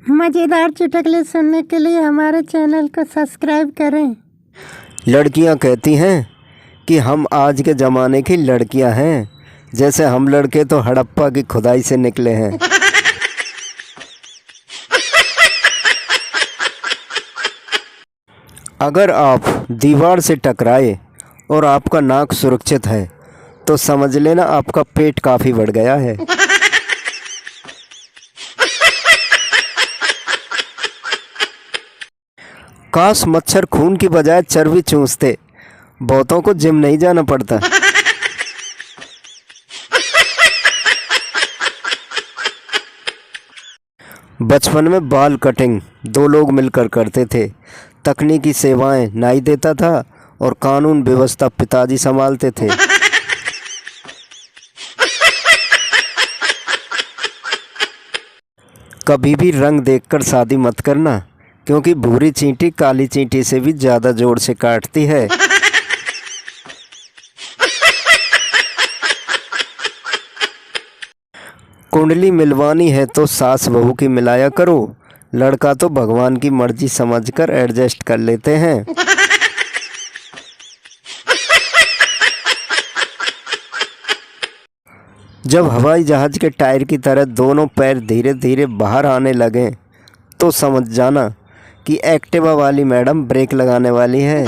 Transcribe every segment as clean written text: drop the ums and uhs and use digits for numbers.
मज़ेदार चुटकुले सुनने के लिए हमारे चैनल को सब्सक्राइब करें। लड़कियां कहती हैं कि हम आज के ज़माने की लड़कियां हैं, जैसे हम लड़के तो हड़प्पा की खुदाई से निकले हैं। अगर आप दीवार से टकराए और आपका नाक सुरक्षित है तो समझ लेना आपका पेट काफ़ी बढ़ गया है। काश मच्छर खून की बजाय चर्बी चूसते, बहुतों को जिम नहीं जाना पड़ता। बचपन में बाल कटिंग 2 लोग मिलकर करते थे। तकनीकी सेवाएं नाई देता था और कानून व्यवस्था पिताजी संभालते थे। कभी भी रंग देखकर शादी मत करना, क्योंकि भूरी चींटी काली चींटी से भी ज़्यादा जोर से काटती है। कुंडली मिलवानी है तो सास बहू की मिलाया करो, लड़का तो भगवान की मर्जी समझकर एडजस्ट कर लेते हैं। जब हवाई जहाज के टायर की तरह दोनों पैर धीरे धीरे बाहर आने लगें तो समझ जाना कि एक्टिवा वाली मैडम ब्रेक लगाने वाली है।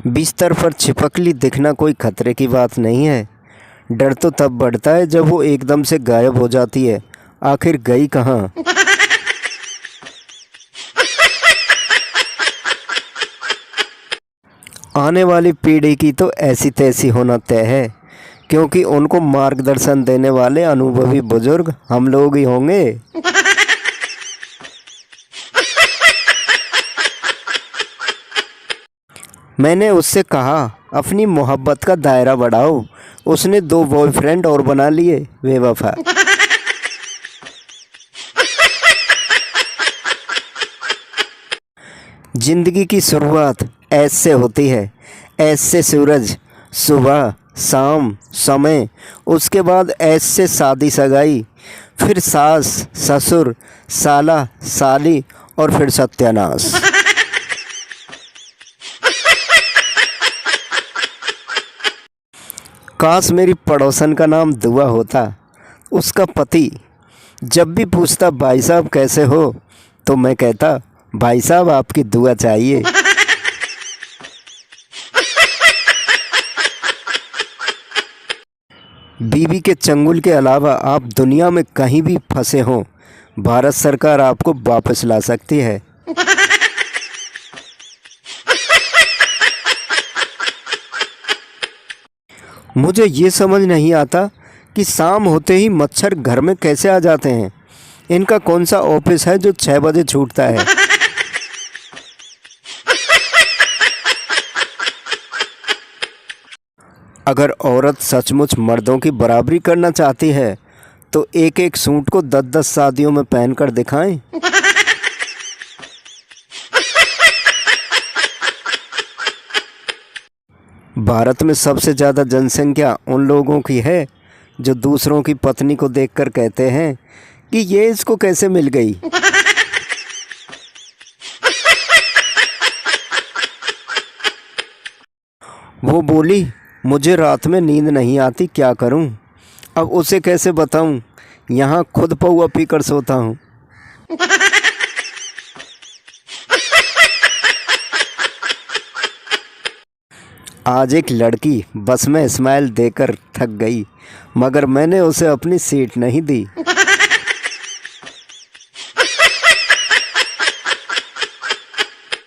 बिस्तर पर छिपकली दिखना कोई खतरे की बात नहीं है। डर तो तब बढ़ता है जब वो एकदम से गायब हो जाती है। आखिर गई कहाँ? आने वाली पीढ़ी की तो ऐसी तैसी होना तय है, क्योंकि उनको मार्गदर्शन देने वाले अनुभवी बुजुर्ग हम लोग ही होंगे। मैंने उससे कहा अपनी मोहब्बत का दायरा बढ़ाओ, उसने 2 बॉयफ्रेंड और बना लिए, बेवफा। जिंदगी की शुरुआत ऐसे होती है, ऐसे सूरज, सुबह शाम समय, उसके बाद ऐसे शादी सगाई, फिर सास ससुर साला साली और फिर सत्यानाश। काश मेरी पड़ोसन का नाम दुआ होता। उसका पति जब भी पूछता भाई साहब कैसे हो, तो मैं कहता भाई साहब आपकी दुआ चाहिए। बीवी के चंगुल के अलावा आप दुनिया में कहीं भी फंसे हों, भारत सरकार आपको वापस ला सकती है। मुझे ये समझ नहीं आता कि शाम होते ही मच्छर घर में कैसे आ जाते हैं। इनका कौन सा ऑफिस है जो 6 बजे छूटता है? अगर औरत सचमुच मर्दों की बराबरी करना चाहती है तो एक एक सूट को 10-10 शादियों में पहनकर दिखाएं। भारत में सबसे ज़्यादा जनसंख्या उन लोगों की है जो दूसरों की पत्नी को देखकर कहते हैं कि ये इसको कैसे मिल गई। वो बोली मुझे रात में नींद नहीं आती, क्या करूं? अब उसे कैसे बताऊं, यहाँ खुद पौआ पीकर सोता हूं। आज एक लड़की बस में स्माइल देकर थक गई, मगर मैंने उसे अपनी सीट नहीं दी।